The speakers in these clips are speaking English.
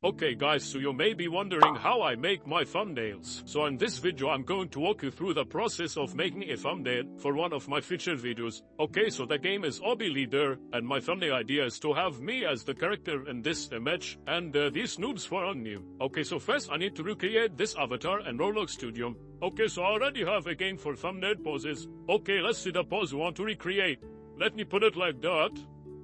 Okay guys, so you may be wondering how I make my thumbnails. So in this video I'm going to walk you through the process of making a thumbnail for one of my featured videos. Okay, so the game is Obby Leader, and my thumbnail idea is to have me as the character in this image, and these noobs for new. Okay, so first I need to recreate this avatar in Roblox Studio. Okay, so I already have a game for thumbnail poses. Okay, let's see the pose we want to recreate. Let me put it like that,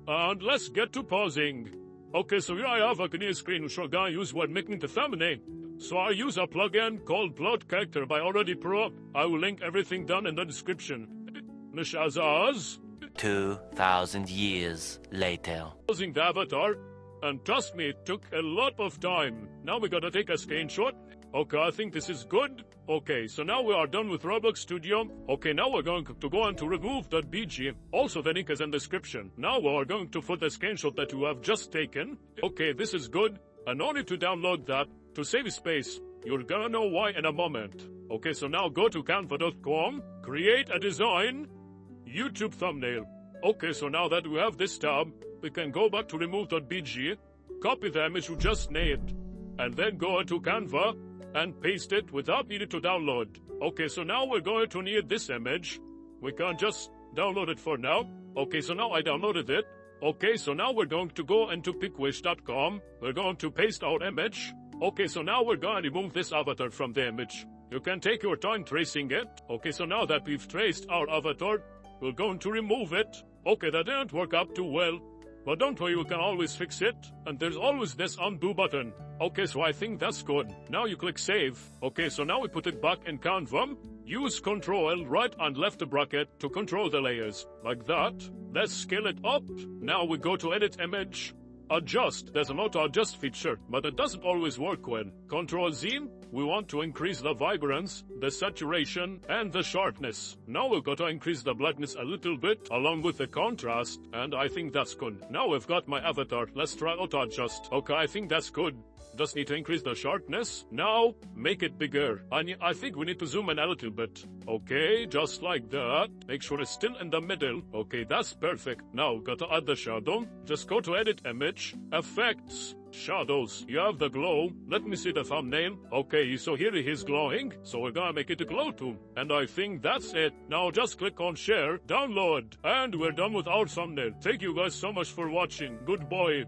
and let's get to posing. Okay, so here I have a clear screen which I'm gonna use when making the thumbnail. So I use a plugin called Plot Character by Already Pro. I will link everything down in the description. mshazaz. 2,000 years later. Posing the avatar, and trust me, it took a lot of time. Now we gotta take a screenshot. Okay, I think this is good. Okay, so now we are done with Roblox Studio. Okay, now we're going to go into remove.bg. Also, the link is in the description. Now we are going to put the screenshot that you have just taken. Okay, this is good. And no need to download that to save space. You're gonna know why in a moment. Okay, so now go to canva.com, create a design, YouTube thumbnail. Okay, so now that we have this tab, we can go back to remove.bg, copy the image you just made, and then go into Canva and paste it without needing to download. Okay, so now we're going to need this image. We can't just download it for now. Okay, so now I downloaded it. Okay, so now we're going to go into pickwish.com. We're going to paste our image. Okay, so now we're going to remove this avatar from the image. You can take your time tracing it. Okay, so now that we've traced our avatar, we're going to remove it. Okay, that didn't work out too well, but don't worry, you can always fix it. And there's always this undo button. Okay, so I think that's good. Now you click save. Okay, so now we put it back in Canva. Use Ctrl right and left bracket to control the layers. Like that. Let's scale it up. Now we go to edit image. Adjust. There's an auto adjust feature, but it doesn't always work when. Ctrl Z. We want to increase the vibrance, the saturation, and the sharpness. Now we've got to increase the brightness a little bit, along with the contrast, and I think that's good. Now we've got my avatar. Let's try auto adjust. Okay, I think that's good. Just need to increase the sharpness. Now, make it bigger. I think we need to zoom in a little bit. Okay, just like that. Make sure it's still in the middle. Okay, that's perfect. Now, gotta add the shadow. Just go to edit image, effects, shadows. You have the glow. Let me see the thumbnail. Okay, so here he is glowing. So we're gonna make it a glow too. And I think that's it. Now just click on share, download, and we're done with our thumbnail. Thank you guys so much for watching. Goodbye.